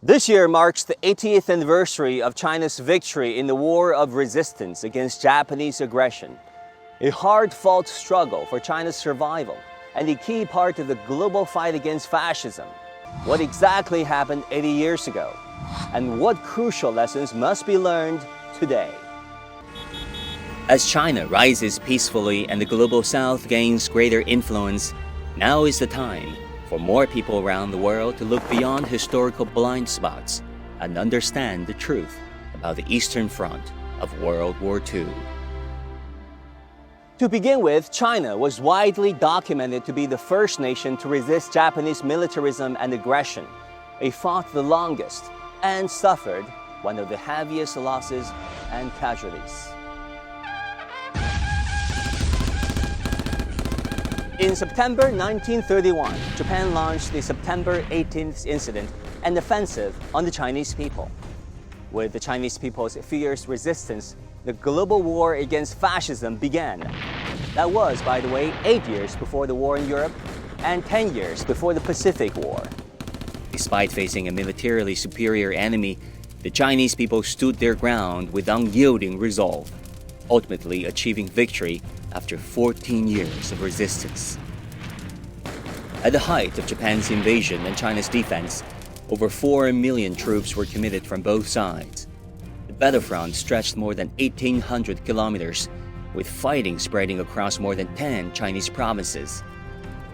This year marks the 80th anniversary of China's victory in the War of Resistance against Japanese aggression, a hard-fought struggle for China's survival and a key part of the global fight against fascism. What exactly happened 80 years ago? And what crucial lessons must be learned today? As China rises peacefully and the global South gains greater influence, now is the time for more people around the world to look beyond historical blind spots and understand the truth about the Eastern Front of World War II. To begin with, China was widely documented to be the first nation to resist Japanese militarism and aggression. It fought the longest and suffered one of the heaviest losses and casualties. In September 1931, Japan launched the September 18th incident, an offensive on the Chinese people. With the Chinese people's fierce resistance, the global war against fascism began. That was, by the way, 8 years before the war in Europe and 10 years before the Pacific War. Despite facing a militarily superior enemy, the Chinese people stood their ground with unyielding resolve, ultimately achieving victory after 14 years of resistance. At the height of Japan's invasion and China's defense, over 4 million troops were committed from both sides. The battlefront stretched more than 1,800 kilometers, with fighting spreading across more than 10 Chinese provinces.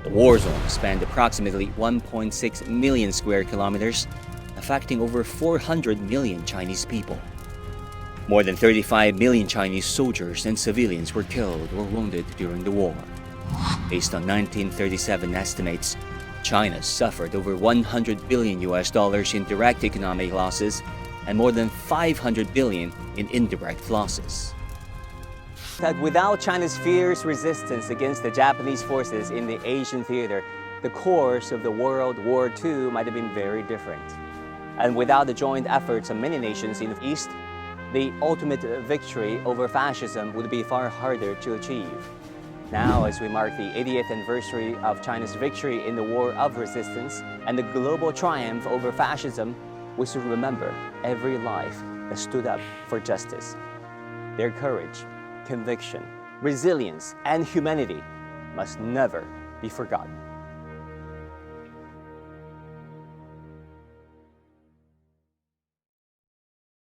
The war zone spanned approximately 1.6 million square kilometers, affecting over 400 million Chinese people. More than 35 million Chinese soldiers and civilians were killed or wounded during the war. Based on 1937 estimates, China suffered over $100 billion in direct economic losses and more than $500 billion in indirect losses. That without China's fierce resistance against the Japanese forces in the Asian theater, the course of the World War II might have been very different. And without the joint efforts of many nations in the East, the ultimate victory over fascism would be far harder to achieve. Now, as we mark the 80th anniversary of China's victory in the War of Resistance and the global triumph over fascism, we should remember every life that stood up for justice. Their courage, conviction, resilience, and humanity must never be forgotten.